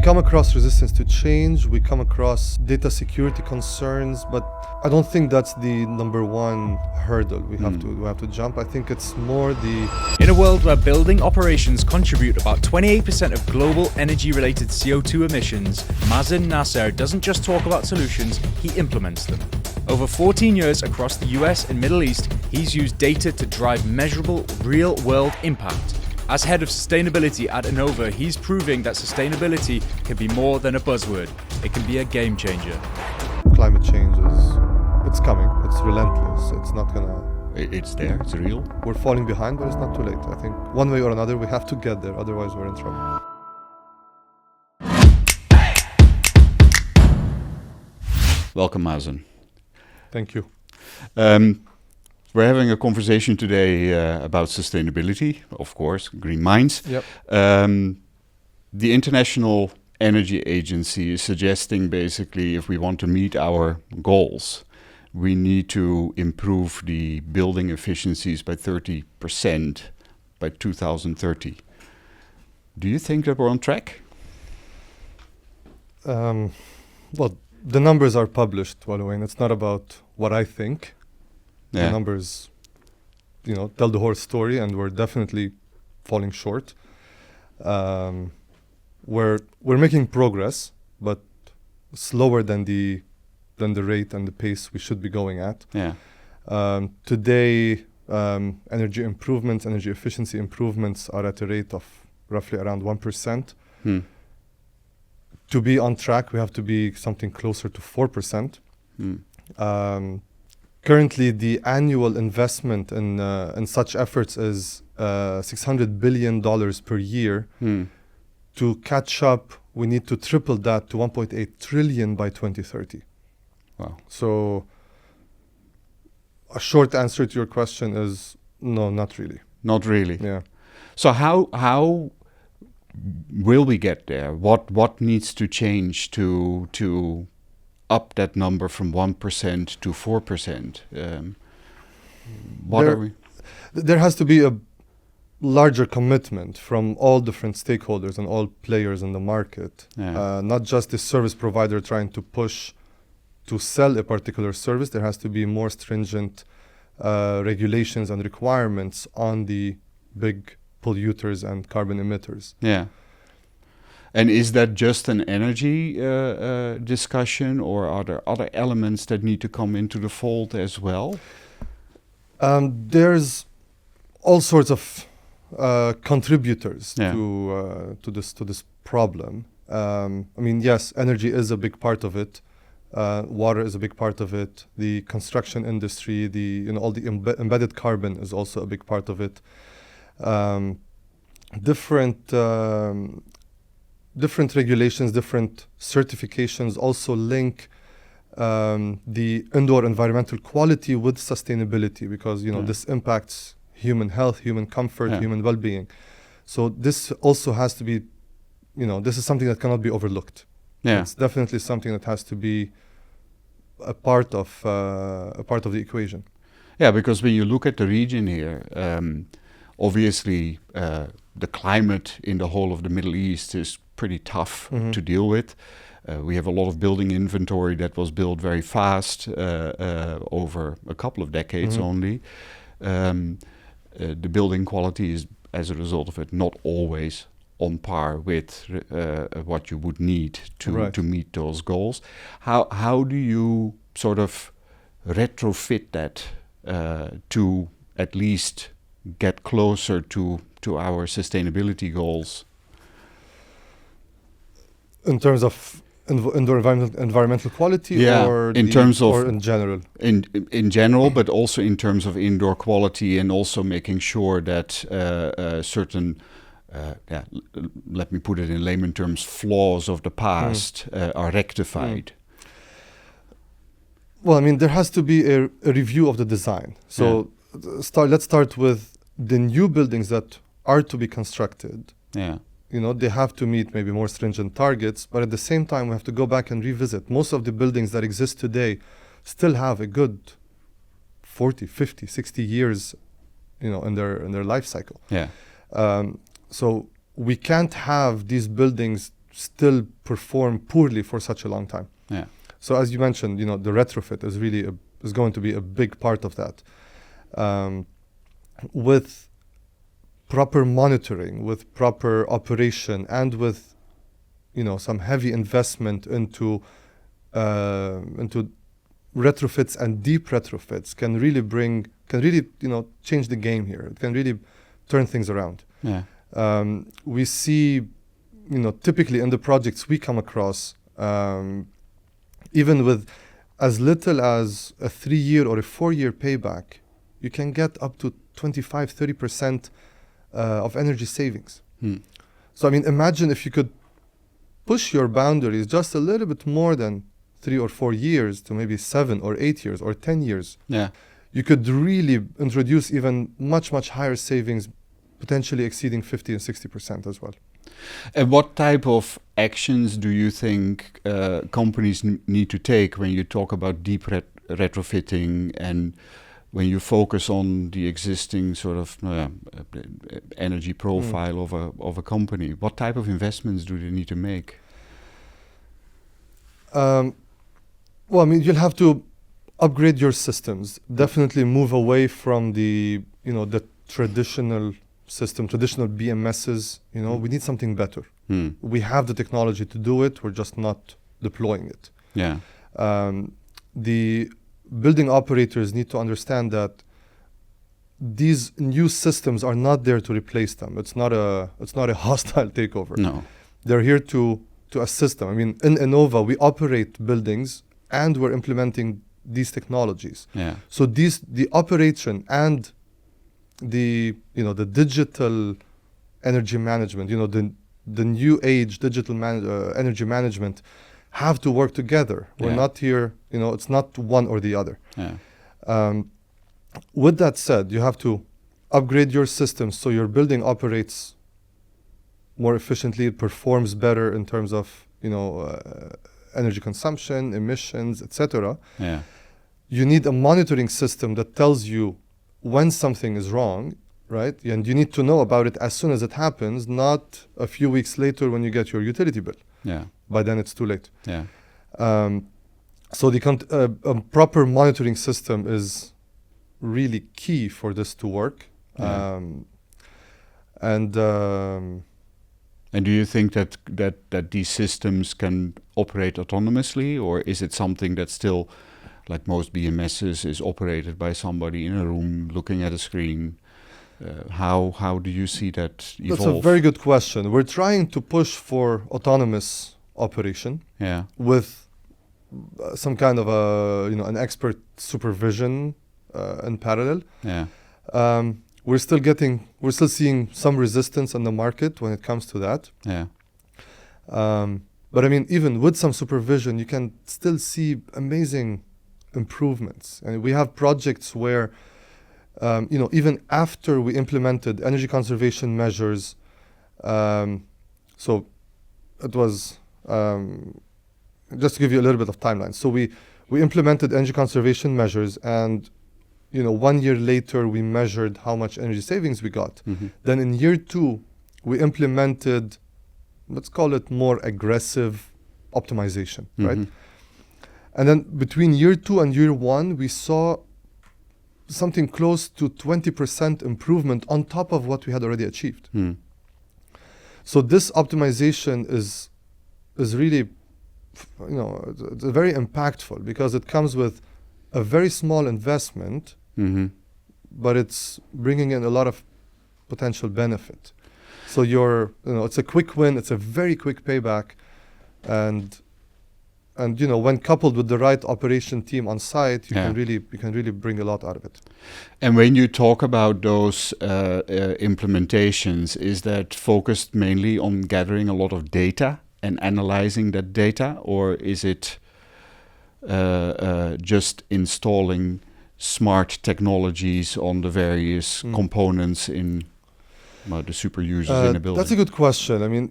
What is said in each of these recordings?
come across resistance to change, we come across data security concerns, but I don't think that's the number one hurdle we have to jump. I think it's more the... In a world where building operations contribute about 28% of global energy-related CO2 emissions, Mazen Nasr doesn't just talk about solutions, he implements them. Over 14 years across the US and Middle East, he's used data to drive measurable, real-world impact. As head of sustainability at Enova, he's proving that sustainability can be more than a buzzword. It can be a game changer. Climate change it's coming. It's relentless. It's not gonna... It's there. It's real. We're falling behind, but it's not too late. I think one way or another, we have to get there. Otherwise, we're in trouble. Welcome, Mazen. Thank you. We're having a conversation today about sustainability, of course, green minds. Yep. The International Energy Agency is suggesting basically if we want to meet our goals, we need to improve the building efficiencies by 30% by 2030. Do you think that we're on track? Well, the numbers are published, Walewein. It's not about what I think. Yeah. The numbers, tell the whole story, and we're definitely falling short. We're making progress, but slower than the rate and the pace we should be going at. Yeah. Today, energy improvements, energy efficiency improvements are at a rate of roughly around 1%. To be on track, we have to be something closer to 4%. Currently, the annual investment in such efforts is $600 billion per year. To catch up, we need to triple that to 1.8 trillion by 2030. Wow. So a short answer to your question is no, not really. Not really. Yeah. So how will we get there? What needs to change to up that number from 1% to 4%? There has to be a larger commitment from all different stakeholders and all players in the market. Yeah. Not just the service provider trying to push to sell a particular service. There has to be more stringent regulations and requirements on the big polluters and carbon emitters. Yeah. And is that just an energy discussion, or are there other elements that need to come into the fold as well? There's all sorts of contributors Yeah. to this problem. Yes, energy is a big part of it. Water is a big part of it. The construction industry, all the embedded carbon is also a big part of it. Different regulations, different certifications also link the indoor environmental quality with sustainability, because this impacts human health, human comfort, human well-being. So this also has to be, this is something that cannot be overlooked. Yeah. It's definitely something that has to be a part of the equation. Yeah, because when you look at the region here, obviously the climate in the whole of the Middle East is pretty tough to deal with. We have a lot of building inventory that was built very fast over a couple of decades only. The building quality is, as a result of it, not always on par with what you would need to meet those goals. How do you sort of retrofit that to at least get closer to our sustainability goals? In terms of indoor environmental quality, or in general? In general, but also in terms of indoor quality, and also making sure that certain, let me put it in layman terms, flaws of the past are rectified. Well, there has to be a review of the design. So let's start with the new buildings that are to be constructed. Yeah. They have to meet maybe more stringent targets, but at the same time, we have to go back and revisit. Most of the buildings that exist today still have a good 40, 50, 60 years, in their life cycle. Yeah. So we can't have these buildings still perform poorly for such a long time. Yeah. So as you mentioned, the retrofit is really is going to be a big part of that. With proper monitoring, with proper operation, and with some heavy investment into retrofits and deep retrofits can really change the game here. It can really turn things around. Yeah. We see, typically in the projects we come across, even with as little as a 3-year or a 4-year payback, you can get up to 25-30% of energy savings. So imagine if you could push your boundaries just a little bit more than 3 or 4 years to maybe 7 or 8 years or 10 years. Yeah. You could really introduce even much, much higher savings, potentially exceeding 50 and 60% as well. And what type of actions do you think companies need to take when you talk about deep retrofitting and when you focus on the existing sort of energy profile of a company? What type of investments do they need to make? You'll have to upgrade your systems. Definitely move away from the traditional system, traditional BMSs. We need something better. We have the technology to do it. We're just not deploying it. Yeah. The building operators need to understand that these new systems are not there to replace them. It's not a hostile takeover. No. They're here to assist them. In Enova, we operate buildings and we're implementing these technologies. Yeah. So the operation and the digital energy management, the new age digital energy management have to work together. We're not here, it's not one or the other. Yeah. With that said, you have to upgrade your systems so your building operates more efficiently, it performs better in terms of, energy consumption, emissions, etc. Yeah. You need a monitoring system that tells you when something is wrong, right? And you need to know about it as soon as it happens, not a few weeks later when you get your utility bill. Yeah. By then it's too late. Yeah. So a proper monitoring system is really key for this to work. Yeah. And do you think that these systems can operate autonomously, or is it something that still, like most BMSs, is operated by somebody in a room looking at a screen? How do you see that evolve? That's a very good question. We're trying to push for autonomous operation. Yeah. With some kind of an expert supervision in parallel. Yeah. We're still seeing some resistance on the market when it comes to that. Yeah. But even with some supervision, you can still see amazing improvements. And we have projects where, even after we implemented energy conservation measures, so it was, just to give you a little bit of timeline. So we implemented energy conservation measures, and 1 year later, we measured how much energy savings we got. Mm-hmm. Then in year 2, we implemented, let's call it more aggressive optimization, right? And then between year 2 and year 1, we saw something close to 20% improvement on top of what we had already achieved. So this optimization is really, it's very impactful because it comes with a very small investment, but it's bringing in a lot of potential benefit. So it's a quick win, it's a very quick payback, and when coupled with the right operation team on site, you can really bring a lot out of it. And when you talk about those implementations, is that focused mainly on gathering a lot of data and analyzing that data, or is it just installing smart technologies on the various components in the super users in the building? That's a good question.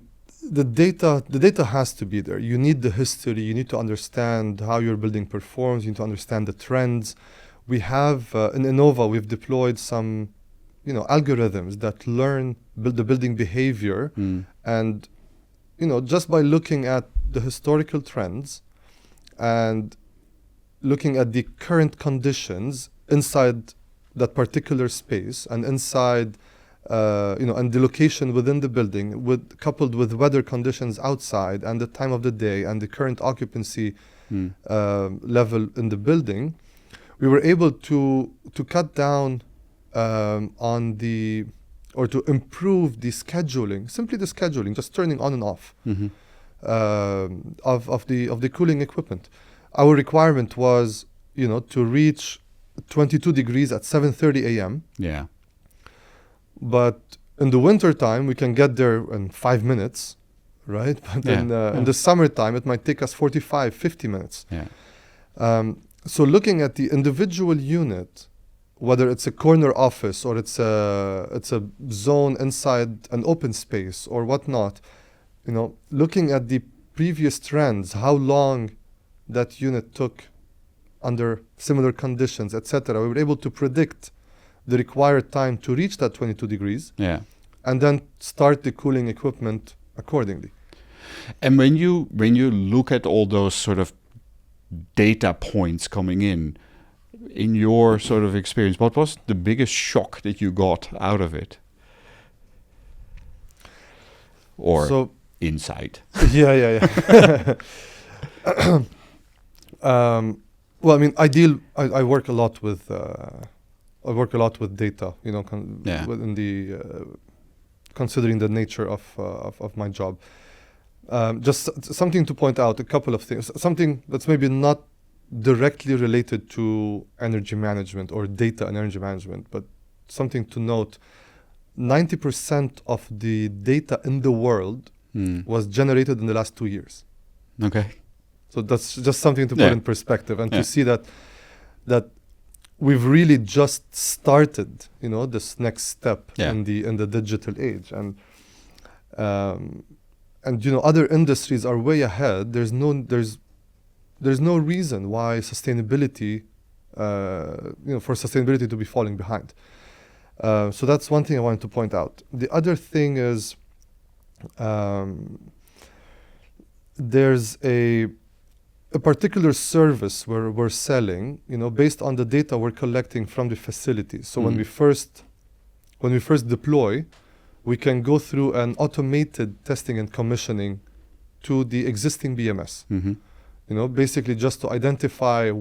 The data has to be there. You need the history. You need to understand how your building performs. You need to understand the trends. We have in Enova, we've deployed some, algorithms that learn the building behavior and just by looking at the historical trends and looking at the current conditions inside that particular space and inside, and the location within the building, coupled with weather conditions outside and the time of the day and the current occupancy level in the building, we were able to cut down or to improve the scheduling, simply the scheduling, just turning on and off of the cooling equipment. Our requirement was, to reach 22 degrees at 7:30 a.m. Yeah. But in the winter time, we can get there in 5 minutes, right? But in the summertime, it might take us 45, 50 minutes. Yeah. So looking at the individual unit, whether it's a corner office or it's a zone inside an open space or whatnot, looking at the previous trends, how long that unit took under similar conditions, etc., we were able to predict the required time to reach that 22 degrees, and then start the cooling equipment accordingly. And when you look at all those sort of data points coming in your sort of experience, what was the biggest shock that you got out of it? Or insight? Yeah. Well, I mean, I work a lot with data, within the considering the nature of my job. Just something to point out, a couple of things. Something that's maybe not directly related to energy management or data and energy management, but something to note. 90% of the data in the world was generated in the last 2 years. Okay. So that's just something to put in perspective, and to see that we've really just started, this next step in the digital age, and other industries are way ahead. There's no reason why sustainability, for sustainability to be falling behind. So that's one thing I wanted to point out. The other thing is, there's a particular service we're selling, based on the data we're collecting from the facility. So when we first deploy, we can go through an automated testing and commissioning to the existing BMS. Basically just to identify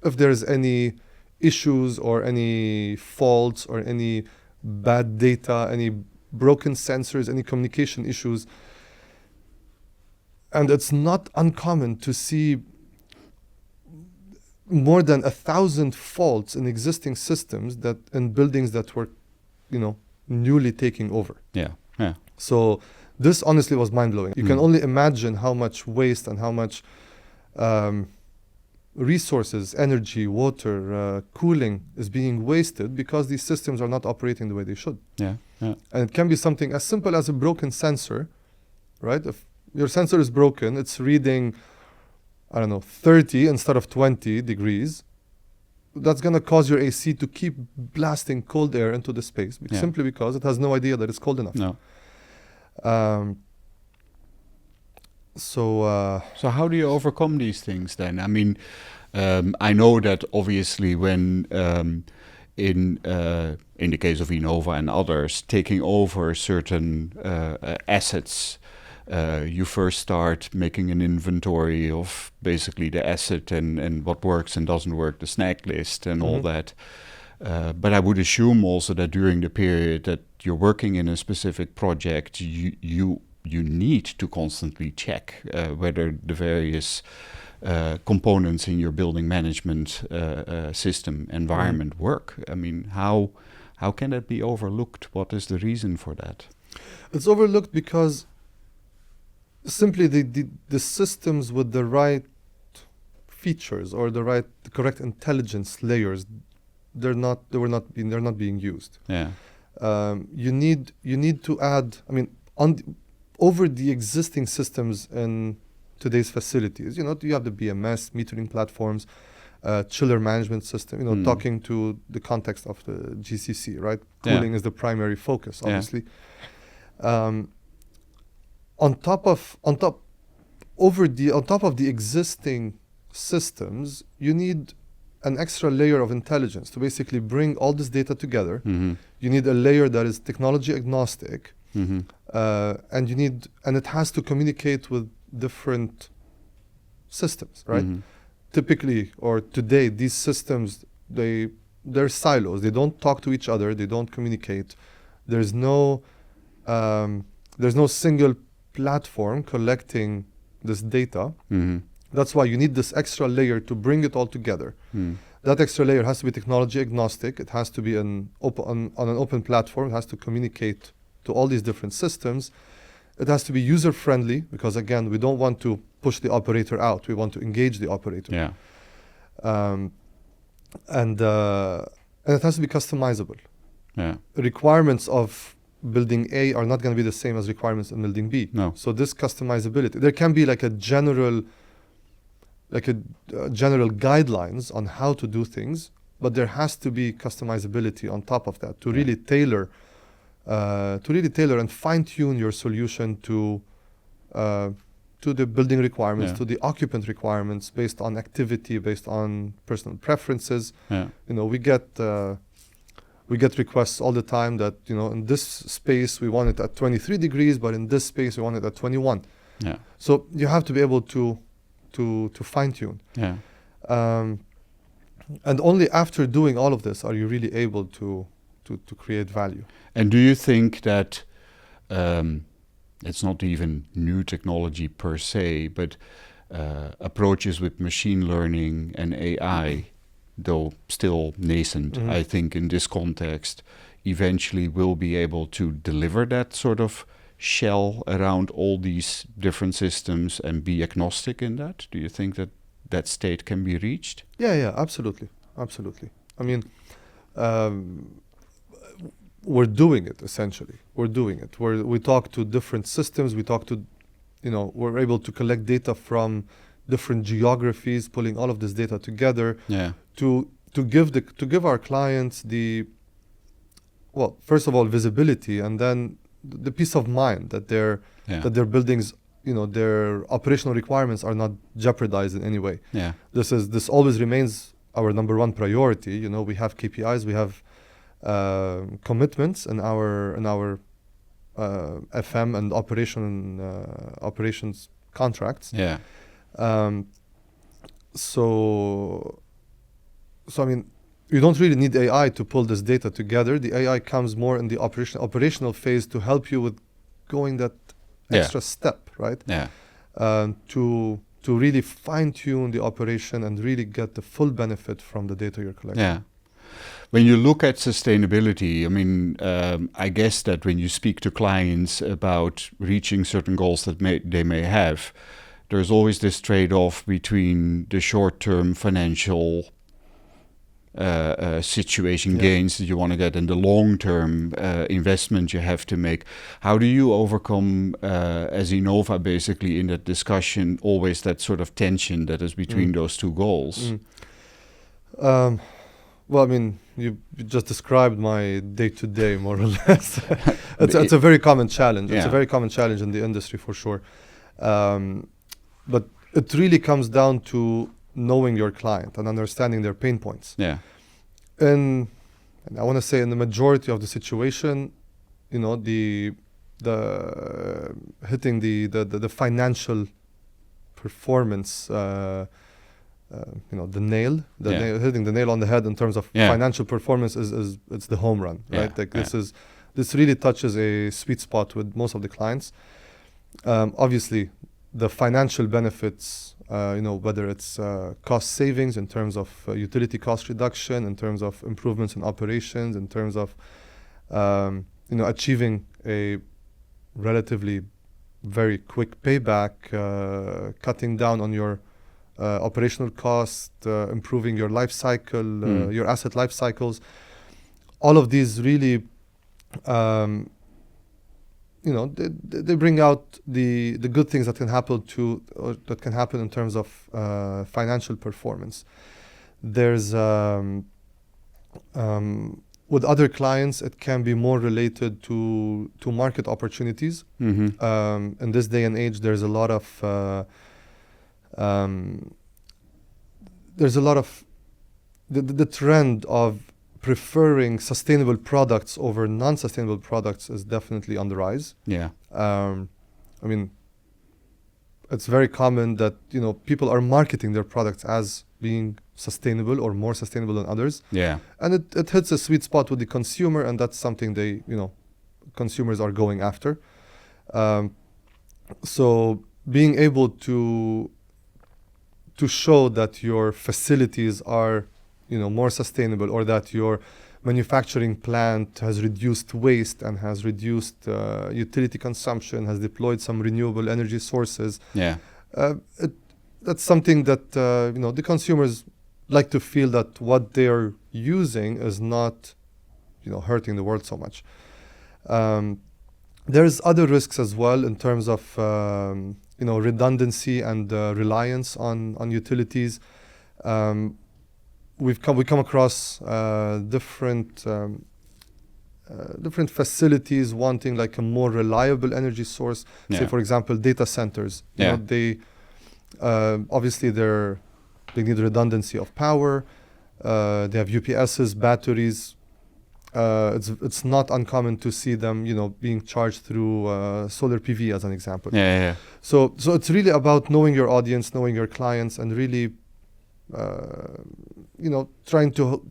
if there's any issues or any faults or any bad data, any broken sensors, any communication issues. And it's not uncommon to see more than 1,000 faults in existing systems in buildings that were, newly taking over. Yeah. So this honestly was mind-blowing. You can only imagine how much waste and how much resources, energy, water, cooling is being wasted because these systems are not operating the way they should. Yeah. And it can be something as simple as a broken sensor, right? If your sensor is broken, it's reading, 30 instead of 20 degrees. That's going to cause your AC to keep blasting cold air into the space, simply because it has no idea that it's cold enough. No. So how do you overcome these things then? I mean, I know that obviously when in the case of Enova and others taking over certain assets, you first start making an inventory of basically the asset and what works and doesn't work, the snag list and all that. But I would assume also that during the period that you're working in a specific project, you need to constantly check whether the various components in your building management system environment work. I mean, how can that be overlooked? What is the reason for that? It's overlooked because simply the systems with the right features or the correct intelligence layers, they're not being used. Yeah. You need to add, over the existing systems in today's facilities. You have the BMS metering platforms, chiller management system. Talking to the context of the GCC, right? Cooling is the primary focus, obviously. on top of the existing systems, you need an extra layer of intelligence to basically bring all this data together. You need a layer that is technology agnostic, and it has to communicate with different systems, right? Typically, or today, these systems, they're silos. They don't talk to each other. They don't communicate. There's no single platform collecting this data. That's why you need this extra layer to bring it all together. That extra layer has to be technology agnostic. It has to be on an open platform. It has to communicate to all these different systems. It has to be user friendly, because again, we don't want to push the operator out. We want to engage the operator. Yeah. And it has to be customizable. Yeah. Requirements of building A are not going to be the same as requirements in building B. No. So this customizability, there can be like a general guidelines on how to do things, but there has to be customizability on top of that to really tailor and fine-tune your solution to the building requirements, to the occupant requirements, based on activity, based on personal preferences. Yeah. We get requests all the time that, in this space we want it at 23 degrees, but in this space we want it at 21. Yeah. So you have to be able to fine-tune. Yeah. And only after doing all of this are you really able to create value. And do you think that it's not even new technology per se, but approaches with machine learning and AI, though still nascent, I think in this context, eventually will be able to deliver that sort of shell around all these different systems and be agnostic in that? Do you think that that state can be reached? Yeah, absolutely. I mean, we're doing it, essentially. We're doing it. We talk to different systems. We talk to, we're able to collect data from different geographies, pulling all of this data together to give our clients first of all, visibility, and then the peace of mind that their buildings, their operational requirements are not jeopardized in any way. Yeah. This always remains our number one priority. We have KPIs, we have commitments in our FM and operations contracts. Yeah. So I mean, you don't really need AI to pull this data together. The AI comes more in the operational phase to help you with going that extra step, right? Yeah. To really fine-tune the operation and really get the full benefit from the data you're collecting. Yeah. When you look at sustainability, I mean, I guess that when you speak to clients about reaching certain goals that they may have, there's always this trade-off between the short-term financial situation gains that you want to get and the long-term investment you have to make. How do you overcome, as Enova, basically in that discussion, always that sort of tension that is between those two goals? Well, I mean, you just described my day-to-day, more or less. It's a very common challenge. It's a very common challenge in the industry, for sure. But it really comes down to knowing your client and understanding their pain points. Yeah. And I want to say in the majority of the situation, the hitting the financial performance, hitting the nail on the head in terms of financial performance is it's the home run, right? This really touches a sweet spot with most of the clients. Obviously, the financial benefits, whether it's cost savings in terms of utility cost reduction, in terms of improvements in operations, in terms of achieving a relatively very quick payback, cutting down on your operational cost, improving your life cycle, your asset life cycles. All of these really, they bring out the good things that can happen in terms of financial performance. There's with other clients, it can be more related to market opportunities. In this day and age, there's a lot of the trend of preferring sustainable products over non-sustainable products is definitely on the rise. Yeah. I mean, it's very common that people are marketing their products as being sustainable or more sustainable than others. Yeah. And it hits a sweet spot with the consumer, and that's something consumers are going after. So being able to show that your facilities are more sustainable, or that your manufacturing plant has reduced waste and has reduced utility consumption, has deployed some renewable energy sources. Yeah. That's something that the consumers like to feel that what they're using is not hurting the world so much. There's other risks as well in terms of redundancy and reliance on utilities. We come across different facilities wanting like a more reliable energy source. Yeah. Say, for example, data centers. Yeah. They obviously they need redundancy of power. They have UPSs, batteries. It's not uncommon to see them, being charged through solar PV, as an example. Yeah. So it's really about knowing your audience, knowing your clients, and really, trying to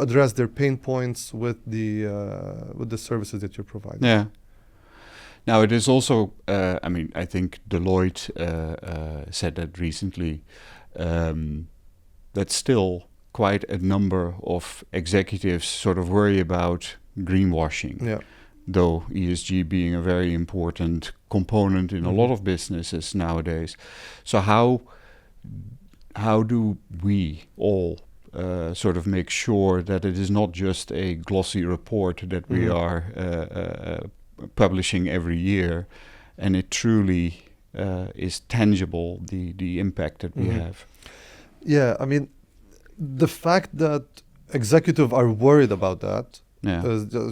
address their pain points with the services that you're providing. Yeah. Now it is also, I think Deloitte said that recently. That still quite a number of executives sort of worry about greenwashing. Yeah. Though ESG being a very important component in a lot of businesses nowadays. So how do we all sort of make sure that it is not just a glossy report that we are publishing every year, and it truly is tangible, the impact that we have? Yeah, I mean, the fact that executives are worried about that,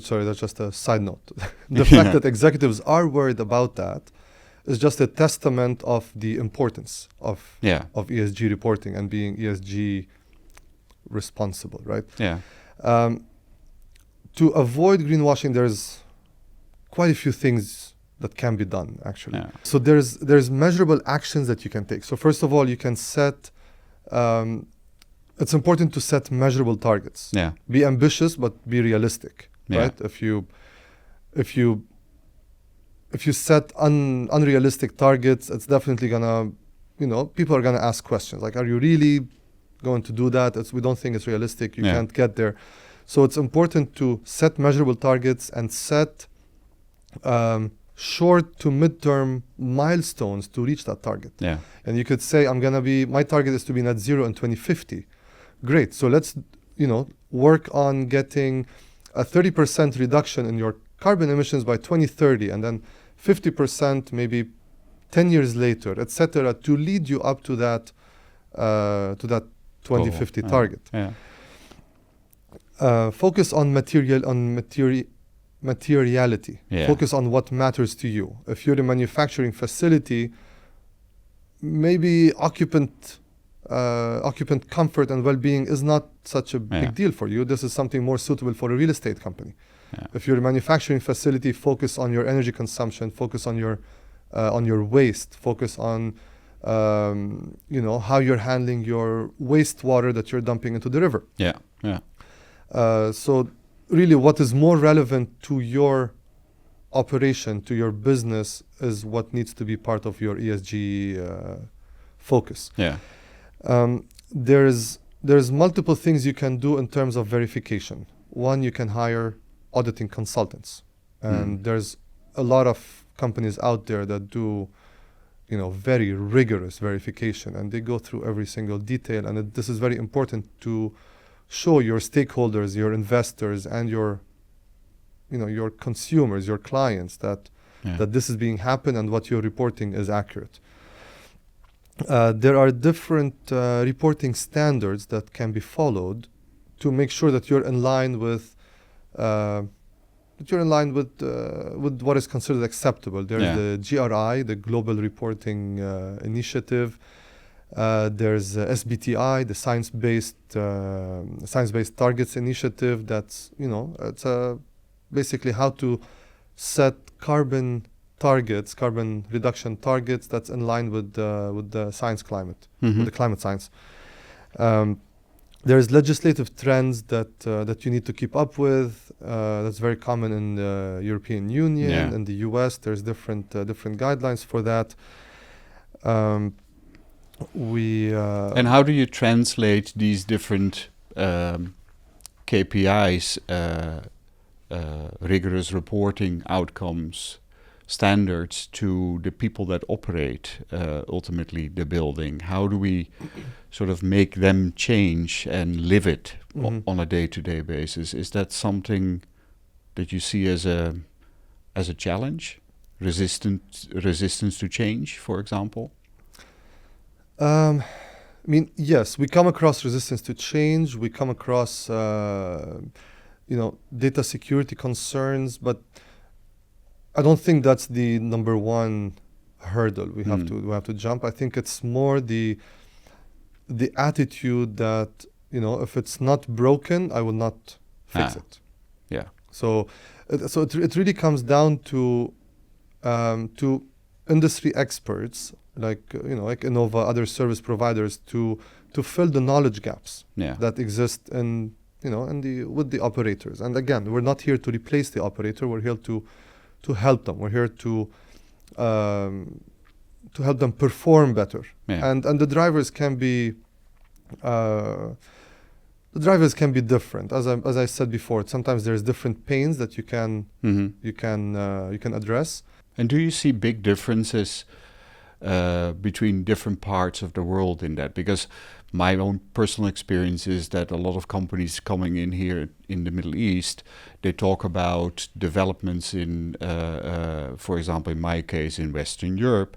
sorry, that's just a side note. The fact that executives are worried about that is just a testament of the importance of ESG reporting and being ESG responsible, right? Yeah. To avoid greenwashing, there's quite a few things that can be done, actually. Yeah. So there's measurable actions that you can take. So first of all, you can set, it's important to set measurable targets. Yeah. Be ambitious, but be realistic, right? If you set unrealistic targets, it's definitely gonna, people are gonna ask questions like, are you really going to do that? We don't think it's realistic. You can't get there. So it's important to set measurable targets and set short to mid-term milestones to reach that target. Yeah. And you could say, my target is to be net zero in 2050. Great. So let's, work on getting a 30% reduction in your carbon emissions by 2030, and then 50% maybe 10 years later, etc., to lead you up to that 2050 target. Yeah. Focus on materiality. Yeah. Focus on what matters to you. If you're a manufacturing facility, maybe occupant comfort and well-being is not such a big deal for you. This is something more suitable for a real estate company. Yeah. If you're a manufacturing facility, focus on your energy consumption, focus on your waste, focus on how you're handling your wastewater that you're dumping into the river. Yeah. Yeah. So really what is more relevant to your operation, to your business, is what needs to be part of your ESG focus. Yeah. There's multiple things you can do in terms of verification. One, you can hire auditing consultants, and there's a lot of companies out there that do very rigorous verification, and they go through every single detail, and this is very important to show your stakeholders, your investors, and your consumers, your clients, that this is being happened and what you're reporting is accurate. There are different reporting standards that can be followed to make sure that you're in line with that you're in line with what is considered acceptable. There's the GRI, the Global Reporting Initiative. There's SBTI, the Science-Based Targets Initiative. That's, it's basically how to set carbon targets, carbon reduction targets that's in line with the science climate, with the climate science. There's legislative trends that you need to keep up with. That's very common in the European Union. In the US, there's different guidelines for that. And how do you translate these different KPIs, rigorous reporting outcomes, standards, to the people that operate ultimately the building? How do we sort of make them change and live it on a day-to-day basis? Is that something that you see as a challenge? Resistance to change, for example? I mean, yes, we come across resistance to change. We come across, data security concerns, but I don't think that's the number one hurdle we have to jump. I think it's more the attitude that, if it's not broken, I will not fix it. Yeah. So it really comes down to industry experts like Enova, other service providers to fill the knowledge gaps that exist with the operators. And again, we're not here to replace the operator. We're here to help them. We're here to help them perform better. And the drivers can be different. As I said before, sometimes there's different pains that you can address. And do you see big differences between different parts of the world in that? Because my own personal experience is that a lot of companies coming in here in the Middle East, they talk about developments in, for example, in my case, in Western Europe,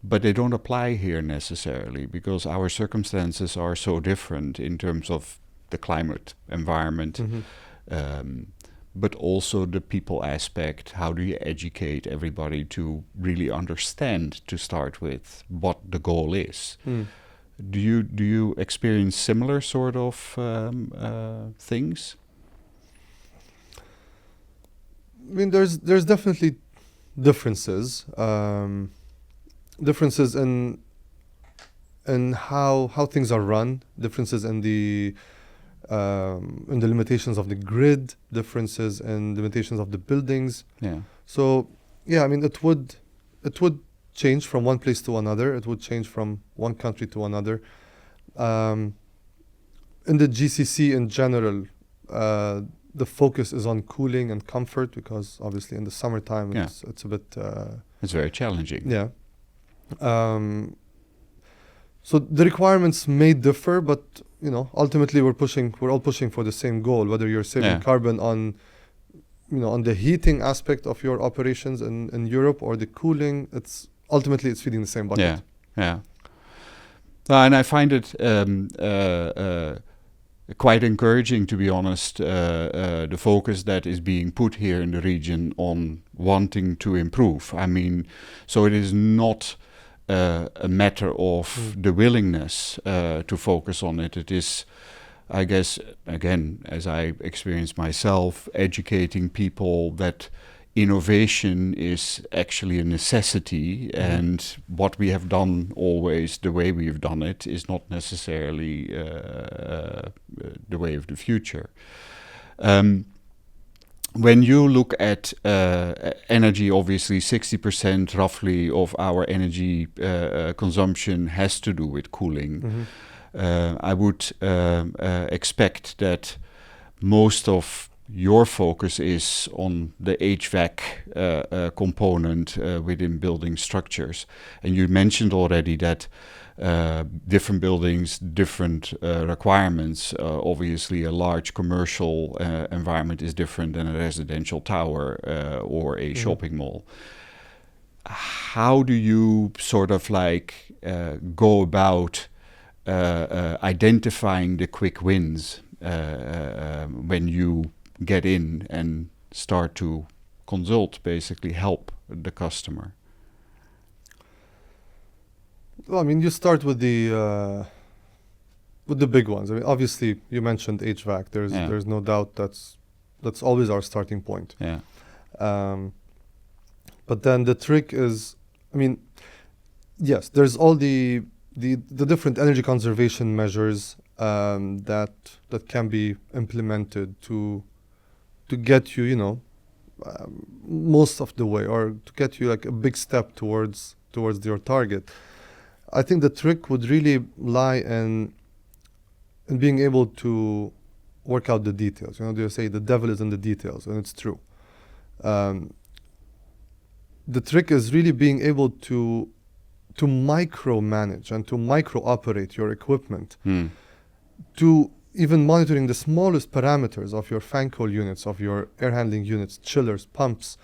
but they don't apply here necessarily because our circumstances are so different in terms of the climate environment, but also the people aspect. How do you educate everybody to really understand, to start with, what the goal is? Do you experience similar sort of things? I mean, there's definitely differences. Differences in how things are run. Differences in the limitations of the grid. Differences in limitations of the buildings. So I mean, it would change from one place to another. It would change from one country to another. In the GCC in general, the focus is on cooling and comfort because obviously in the summertime it's a bit... it's very challenging. Yeah. So the requirements may differ, but ultimately we're all pushing for the same goal. Whether you're saving carbon on the heating aspect of your operations in Europe or the cooling, ultimately it's feeding the same bucket. And I find it quite encouraging, to be honest, the focus that is being put here in the region on wanting to improve. I mean, so it is not a matter of the willingness to focus on it. It is, I guess, again, as I experienced myself, educating people that innovation is actually a necessity, and what we have done always, the way we have done it, is not necessarily the way of the future. When you look at energy, obviously 60% roughly of our energy consumption has to do with cooling. I would expect that most of your focus is on the HVAC component within building structures. And you mentioned already that different buildings, different requirements. Obviously, a large commercial environment is different than a residential tower or a shopping mall. How do you sort of go about identifying the quick wins when you get in and start to consult, basically help the customer? Well, I mean, you start with the big ones. I mean, obviously, you mentioned HVAC. There's no doubt that's always our starting point. Yeah. But then the trick is, I mean, yes, there's all the different energy conservation measures that can be implemented to get you, most of the way, or to get you like a big step towards your target. I think the trick would really lie in being able to work out the details. They say the devil is in the details, and it's true. The trick is really being able to micromanage and to micro-operate your equipment, to even monitoring the smallest parameters of your fan coil units, of your air handling units, chillers, pumps,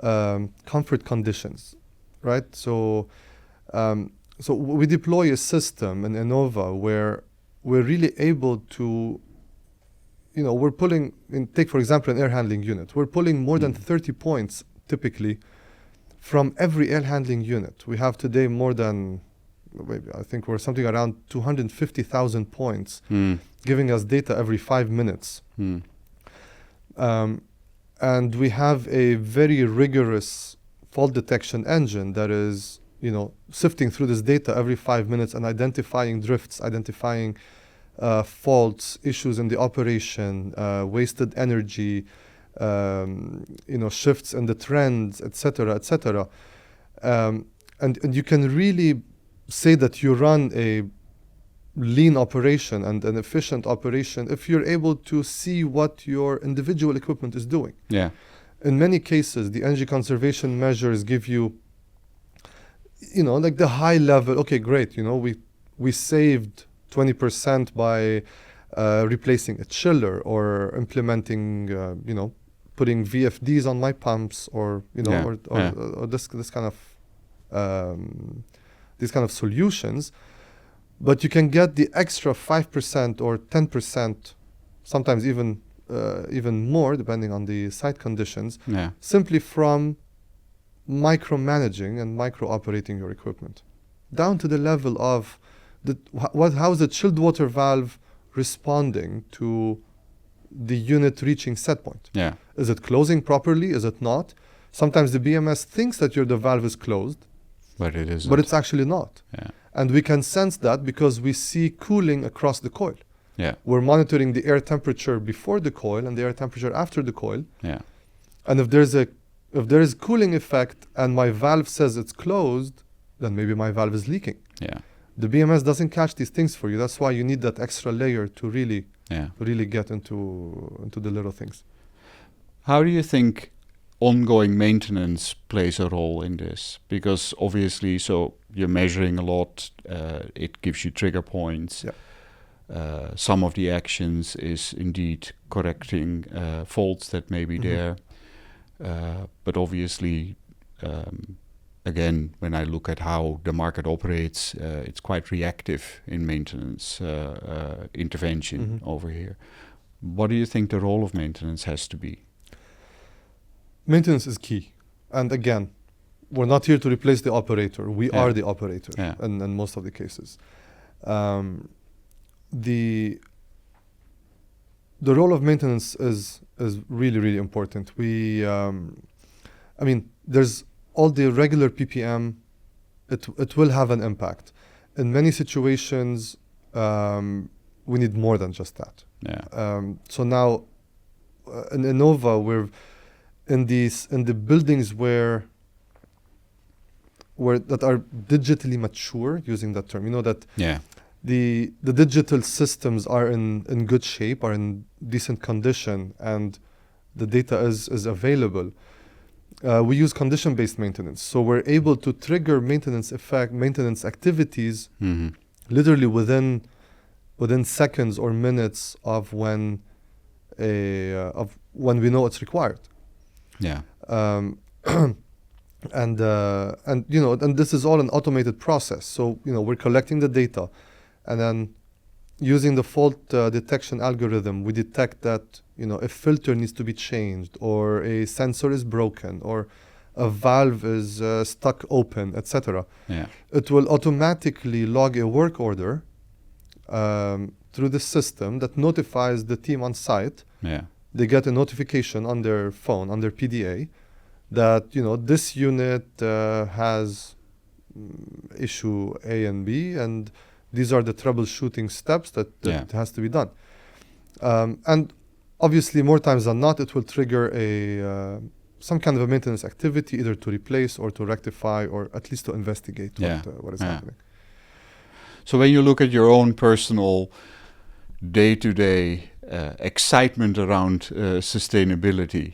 comfort conditions, right? So we deploy a system in Enova where we're really able to, we're pulling, take for example an air handling unit, we're pulling more than 30 points typically from every air handling unit. We have today more than, I think we're something around 250,000 points, giving us data every 5 minutes. And we have a very rigorous fault detection engine that is, sifting through this data every 5 minutes and identifying drifts, identifying faults, issues in the operation, wasted energy, shifts in the trends, etc., etc. And you can really say that you run a lean operation and an efficient operation if you're able to see what your individual equipment is doing. Yeah. In many cases, the energy conservation measures give you, like the high level. Okay, great. We saved 20% by replacing a chiller, or implementing, putting VFDs on my pumps, or or this kind of these kind of solutions. But you can get the extra 5% or 10%, sometimes even more, depending on the site conditions, simply from micromanaging and micro-operating your equipment, down to the level of how is the chilled water valve responding to the unit reaching set point? Yeah. Is it closing properly? Is it not? Sometimes the BMS thinks that the valve is closed, but it isn't. But it's actually not. Yeah. And we can sense that because we see cooling across the coil. Yeah. We're monitoring the air temperature before the coil and the air temperature after the coil. Yeah. And if there is cooling effect and my valve says it's closed, then maybe my valve is leaking. Yeah. The BMS doesn't catch these things for you. That's why you need that extra layer to really get into the little things. How do you think ongoing maintenance plays a role in this? Because obviously, so you're measuring a lot. It gives you trigger points. Yeah. Some of the actions is indeed correcting faults that may be there. But obviously, again, when I look at how the market operates, it's quite reactive in maintenance intervention over here. What do you think the role of maintenance has to be? Maintenance is key. And again, we're not here to replace the operator. We are the operator in most of the cases. The role of maintenance is really, really important. There's all the regular PPM, it will have an impact. In many situations, we need more than just that. Yeah. So now, in Enova, we're in the buildings where that are digitally mature, using that term. That the digital systems are in good shape, are in decent condition, and the data is available. We use condition-based maintenance, so we're able to trigger maintenance activities literally within seconds or minutes of when we know it's required. Yeah. And this is all an automated process. So we're collecting the data, and then using the fault detection algorithm, we detect that a filter needs to be changed, or a sensor is broken, or a valve is stuck open, etc. Yeah. It will automatically log a work order through the system that notifies the team on site. Yeah. They get a notification on their phone, on their PDA, that this unit has issue A and B, and these are the troubleshooting steps that has to be done. And obviously, more times than not, it will trigger some kind of a maintenance activity, either to replace or to rectify, or at least to investigate what is happening. So when you look at your own personal day-to-day excitement around sustainability,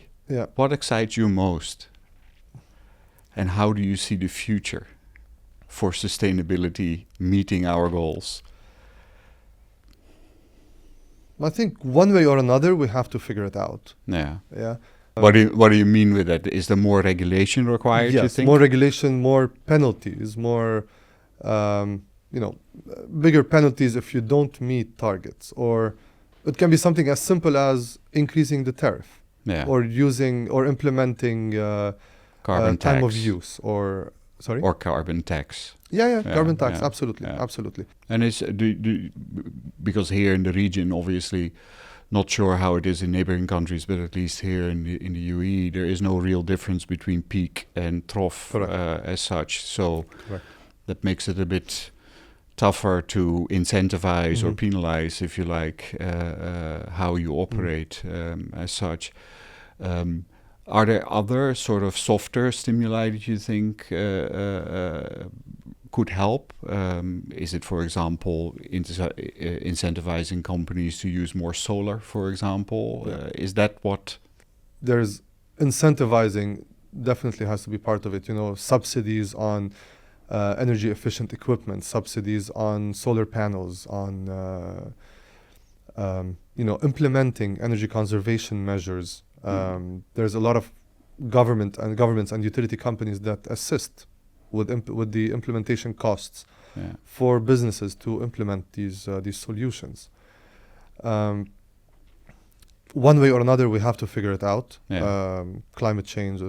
what excites you most? And how do you see the future for sustainability meeting our goals? I think one way or another we have to figure it out. Yeah. Yeah. What do you mean with that? Is there more regulation required? Yes, you think? More regulation, more penalties, more bigger penalties if you don't meet targets, or it can be something as simple as increasing the tariff, or implementing carbon time tax. of use, or carbon tax. Carbon tax, absolutely. And it's because here in the region, obviously, not sure how it is in neighboring countries, but at least here in the UAE, there is no real difference between peak and trough as such. So that makes it a bit tougher to incentivize or penalize, if you like, how you operate as such. Are there other sort of softer stimuli that you think could help? Is it, for example, incentivizing companies to use more solar, for example? Is that what? There's incentivizing definitely has to be part of it. Subsidies on energy efficient equipment, subsidies on solar panels, on implementing energy conservation measures. There's a lot of governments and utility companies that assist with the implementation costs for businesses to implement these solutions. One way or another, we have to figure it out. Climate change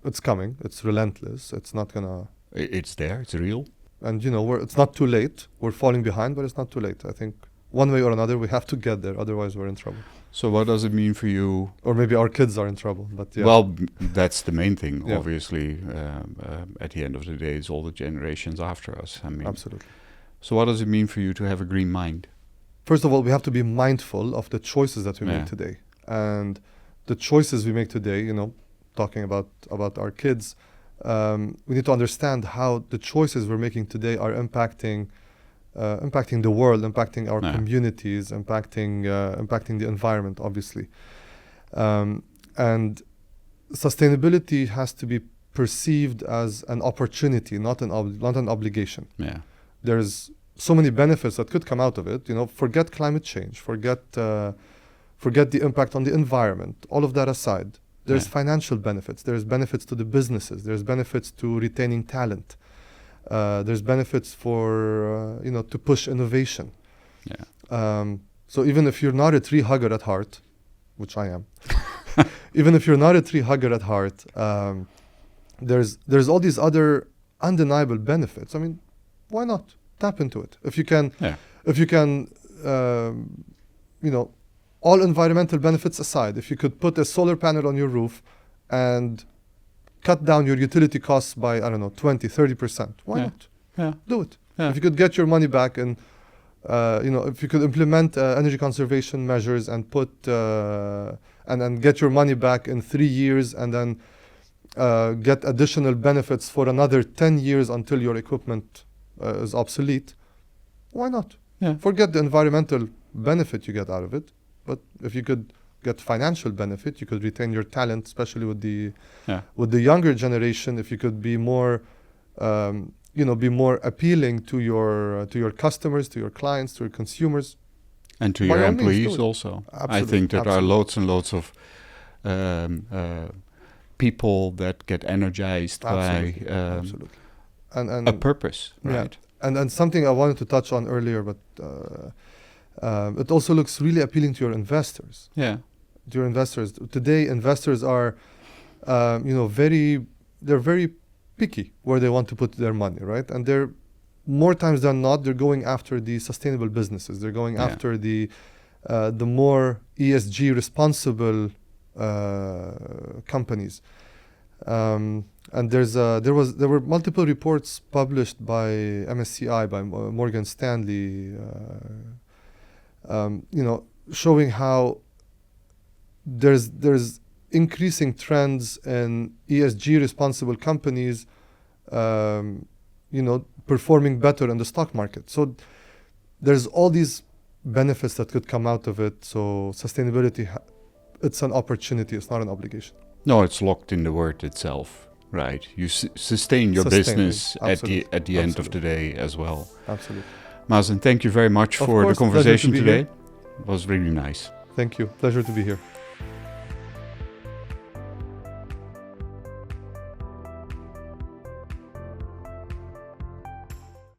it's coming. It's relentless. It's not gonna. It's there. It's real. And it's not too late. We're falling behind, but it's not too late. I think one way or another, we have to get there. Otherwise, we're in trouble. So what does it mean for you? Or maybe our kids are in trouble. But well, that's the main thing. Obviously, at the end of the day, it's all the generations after us. I mean, absolutely. So what does it mean for you to have a green mind? First of all, we have to be mindful of the choices that we make today, and the choices we make today. Talking about our kids, we need to understand how the choices we're making today are impacting the world, impacting our communities, impacting the environment, obviously. And sustainability has to be perceived as an opportunity, not an obligation. There's so many benefits that could come out of it. Forget climate change, forget the impact on the environment. All of that aside, there's financial benefits. There's benefits to the businesses. There's benefits to retaining talent. There's benefits for to push innovation. So even if you're not a tree hugger at heart, which I am, even if you're not a tree hugger at heart, there's all these other undeniable benefits. I mean, why not tap into it? If you can, all environmental benefits aside, if you could put a solar panel on your roof and cut down your utility costs by, 20, 30%. Why not? Do it. If you could get your money back and, if you could implement energy conservation measures and put, and then get your money back in 3 years, and then get additional benefits for another 10 years until your equipment is obsolete, why not? Forget the environmental benefit you get out of it. But if you could get financial benefit, you could retain your talent, especially with the younger generation. If you could be more, be more appealing to your customers, to your clients, to your consumers, and to your employees also. Absolutely. I think that there are loads and loads of people that get energized by and a purpose, right? And something I wanted to touch on earlier, but It also looks really appealing to your investors. Yeah. To your investors today, investors are, they're very picky where they want to put their money, right? And they're more times than not, they're going after the sustainable businesses. They're going after the more ESG responsible companies. And there were multiple reports published by MSCI, by Morgan Stanley, showing how there's increasing trends in ESG responsible companies, performing better in the stock market. So there's all these benefits that could come out of it. So sustainability, it's an opportunity. It's not an obligation. No, it's locked in the word itself, right? You sustain your business at the end of the day as well. Absolutely. Mazen, thank you very much for the conversation today. It was really nice. Thank you. Pleasure to be here.